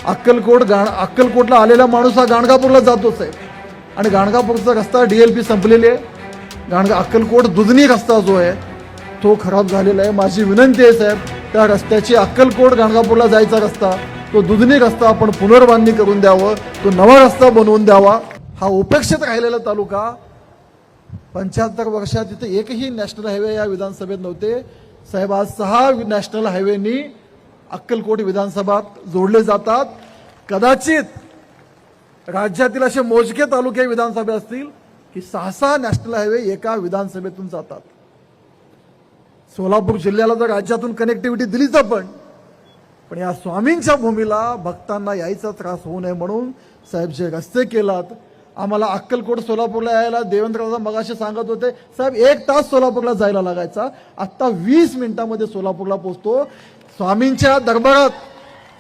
अक्कलकोटला आलेला माणूस हा गाणगापूरला जातोच आहे आणि गाणगापूरचा रस्ता DLP संपलेली आहे। अक्कलकोट दुधनी रस्ता जो आहे तो खराब झालेला आहे। माझी विनंती आहे साहेब, त्या रस्त्याची अक्कलकोट गाणगापूरला जायचा रस्ता तो दुधनी रस्ता आपण पुनर्बांधणी करून द्यावं, तो नवा रस्ता बनवून द्यावा। हा उपेक्षित राहिलेला तालुका 75 वर्षात इथे एकही नॅशनल हायवे या विधानसभेत नव्हते साहेब। आज 6 नॅशनल हायवेनी अक्कलकोट विधानसभात जोडले जातात। कदाचित राज्यातील असे मोजके तालुके विधानसभा असतील की 6 नॅशनल हायवे एका विधानसभेतून जातात। सोलापूर जिल्ह्याला तर राज्यातून कनेक्टिव्हिटी दिलीच पण या स्वामींच्या भूमीला भक्तांना यायचा त्रास होऊ नये म्हणून साहेब जे रस्ते केलात, आम्हाला अक्कलकोट सोलापूरला यायला देवेंद्रदादा मगाशी सांगत होते साहेब 1 तास सोलापूरला जायला लागायचा, आता 20 मिनिटांमध्ये सोलापूरला पोहोचतो। स्वामींच्या दरबारात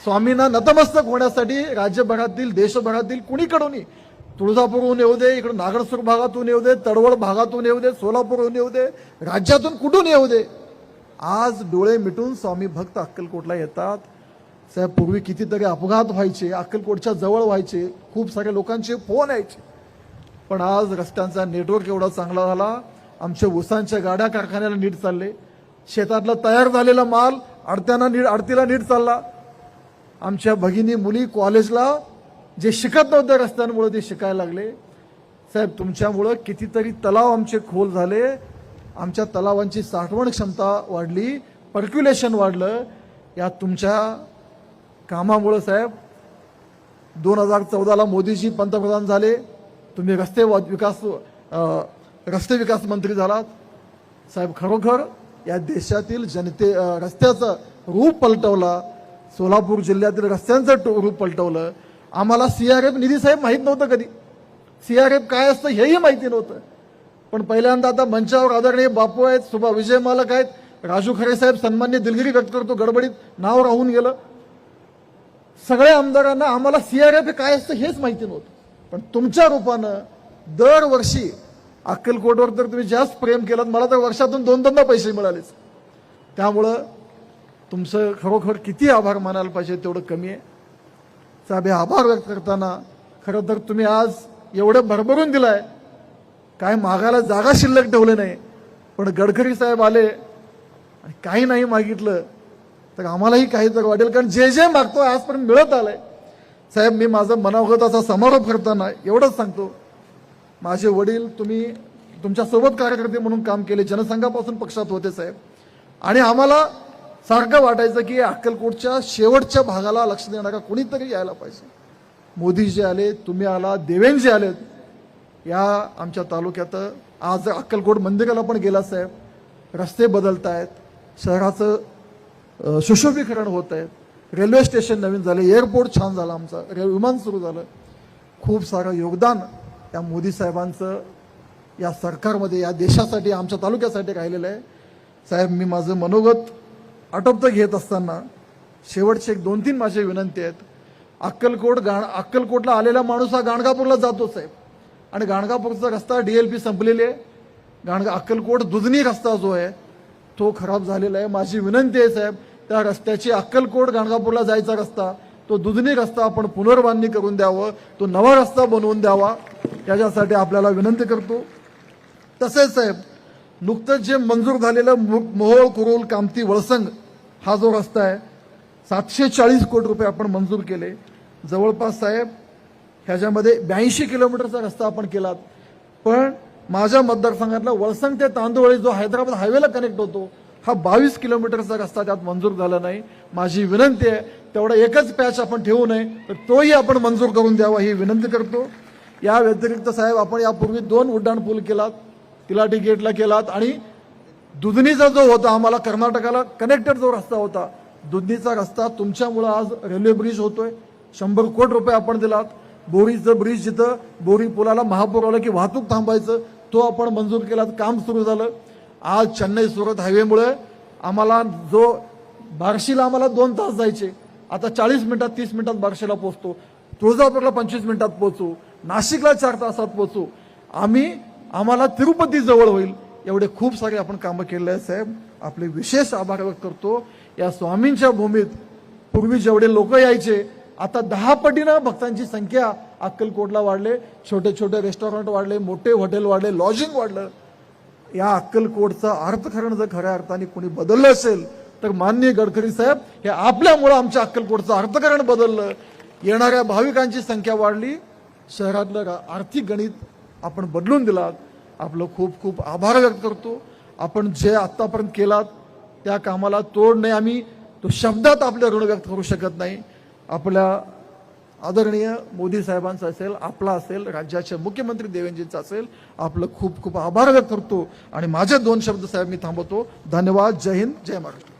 स्वामींना नतमस्तक होण्यासाठी राज्यभरातील देशभरातील कुणीकडूनही, तुळजापूरहून येऊ दे, इकडून नागरसूर भागातून येऊ दे, तडवळ भागातून येऊ दे, सोलापूरहून येऊ दे, राज्यातून कुठून येऊ दे, आज डोळे मिटून स्वामी भक्त अक्कलकोटला येतात साहेब। पूर्वी कितीतरी अपघात व्हायचे, अक्कलकोटच्या जवळ व्हायचे, खूप साऱ्या लोकांचे फोन यायचे, पण आज रस्त्यांचा नेटवर्क एवढा चांगला झाला, आमच्या ऊसांच्या गाड्या कारखान्याला नीट चालले, शेतातला तयार झालेला माल आडतीला नीट चालला, आमच्या भगिनी मुली कॉलेजला जे शिकत नव्हते रस्त्यांमुळे ते शिकायला लागले साहेब। तुमच्यामुळं कितीतरी तलाव आमचे खोल झाले, आमच्या तलावांची साठवण क्षमता वाढली, पर्क्युलेशन वाढलं, या तुमच्या कामामुळे साहेब। 2014ला मोदीजी पंतप्रधान झाले, तुम्ही रस्ते विकास मंत्री झालात साहेब। खरोखर या देशातील रस्त्याचं रूप पलटवला, सोलापूर जिल्ह्यातील रस्त्यांचं रूप पलटवलं। आम्हाला CRF निधी साहेब माहीत नव्हतं, कधी CRF काय असतं हेही माहिती नव्हतं, पण पहिल्यांदा आता मंचावर आदरणीय बापू आहेत, विजय मालक आहेत, राजू खरे साहेब सन्मान्य दिलगिरी व्यक्त करतो, गडबडीत नाव राहून गेलं। सगळ्या आमदारांना आम्हाला CRF काय असतं हेच माहिती नव्हतं, पण तुमच्या रूपानं दरवर्षी अक्कलकोटवर तर तुम्ही जास्त प्रेम केलं, मला तर वर्षातून 2-2दा पैसे मिळालेच, त्यामुळं तुमचं खरोखर किती आभार मानायला पाहिजे तेवढं कमी आहे साहेब। हे आभार व्यक्त करताना खरं तर तुम्ही आज एवढं भरभरून दिलाय, काय मागायला जागा शिल्लक ठेवले नाही, पण गडकरी साहेब आले आणि काही नाही मागितलं तर आम्हालाही काहीतरी वाटेल, कारण जे जे मागतोय आजपर्यंत मिळत आलंय साहेब। मी माझं मनावगताचा समारोप करताना एवढंच सांगतो, माझे वडील तुम्ही तुमच्यासोबत कार्यकर्ते म्हणून काम केले, जनसंघापासून पक्षात होते साहेब, आणि आम्हाला सारखं वाटायचं की अक्कलकोटच्या शेवटच्या भागाला लक्ष देणारा कोणीतरी यायला पाहिजे। मोदीजी आले, तुम्ही आला, देवेंद्रजी आलेत, या आमच्या तालुक्यात आज अक्कलकोट मंदिराला पण गेला साहेब, रस्ते बदलत आहेत, शहराचं सुशोभीकरण होत आहे, रेल्वे स्टेशन नवीन झाले, एअरपोर्ट छान झालं, आमचं विमान सुरू झालं, खूप सारं योगदान या मोदी साहेबांचं या सरकारमध्ये या देशासाठी आमच्या तालुक्यासाठी राहिलेलं आहे साहेब। मी माझं मनोगत आटोपतं घेत असताना शेवटचे 1-2-3 माझे विनंती आहेत। अक्कलकोटला आलेला माणूस हा गाणगापूरला जातोच साहेब आणि गाणगापूरचा रस्ता DLP संपलेली आहे। अक्कलकोट दुधनी रस्ता जो आहे तो खराब झालेला आहे। माझी विनंती आहे साहेब, त्या रस्त्याची अक्कलकोट गाणगापूरला जायचा रस्ता तो दुधनी रस्ता आपण पुनर्बांधणी करून द्यावं, तो नवा रस्ता बनवून द्यावा, याच्यासाठी आपल्याला विनंती करतो। तसेच साहेब, नुकतंच जे मंजूर झालेलं मोहोळ कुरुल कामती वळसंग हा जो रस्ता आहे 740 कोटी रुपये आपण मंजूर केले, जवळपास साहेब ह्याच्यामध्ये 82 किलोमीटरचा रस्ता आपण केलात, पण माझ्या मतदारसंघातला वळसंग ते तांदुळी जो हैदराबाद हायवेला कनेक्ट होतो हा 22 किलोमीटरचा रस्ता त्यात मंजूर झाला नाही। माझी विनंती आहे तेवढा एकच पॅच आपण ठेवू नये, तर तोही आपण मंजूर करून द्यावा ही विनंती करतो। या व्यतिरिक्त साहेब, आपण यापूर्वी 2 उड्डाण पूल केलात, तिलाटी गेटला केलात, आणि दुधनीचा जो होता आम्हाला कर्नाटकाला कनेक्टेड जो रस्ता होता दुधनीचा रस्ता तुमच्यामुळे आज रेल्वे ब्रिज होतोय, 100 कोटी रुपये आपण दिलात। बोरीचं ब्रिज जिथं बोरी पुलाला महापूर आला की वाहतूक थांबायचं तो आपण मंजूर केलात, काम सुरू झालं। आज चेन्नई सुरत हायवेमुळे आम्हाला जो बार्शीला आम्हाला 2 तास जायचे आता 40 मिनिटात 30 मिनिटात बार्शीला पोहोचतो, तुळजापूरला 25 मिनिटात पोहोचू, नाशिकला 4 तासात पोहोचू, आम्हाला तिरुपती जवळ होईल, एवढे खूप सारे आपण कामं केले आहेत साहेब। आपले विशेष आभार व्यक्त करतो। या स्वामींच्या भूमीत पूर्वी जेवढे लोक यायचे आता 10 पटीनं भक्तांची संख्या अक्कलकोटला वाढले, छोटे छोटे रेस्टॉरंट वाढले, मोठे हॉटेल वाढले, लॉजिंग वाढलं. या अक्कलकोटचा अर्थकारण जर खऱ्या अर्थाने कोणी बदललं असेल तर माननीय गडकरी साहेब, हे आपल्यामुळं आमच्या अक्कलकोटचं अर्थकारण बदललं. येणाऱ्या भाविकांची संख्या वाढली, शहरातलं आर्थिक गणित आपण बदलून दिलात. आपलं खूप खूप आभार व्यक्त करतो. आपण जे आत्तापर्यंत केलात त्या कामाला तोड नाही, आम्ही तो शब्दात आपलं ऋण व्यक्त करू शकत नाही. आपल्या आदरणीय मोदी साहेबांचा असेल, आपला असेल, राज्याचे मुख्यमंत्री देवेंद्रजींचा असेल, आपलं खूप खूप आभार व्यक्त करतो. आणि माझे 2 शब्द साहेब मी थांबवतो. धन्यवाद. जय हिंद, जय महाराष्ट्र.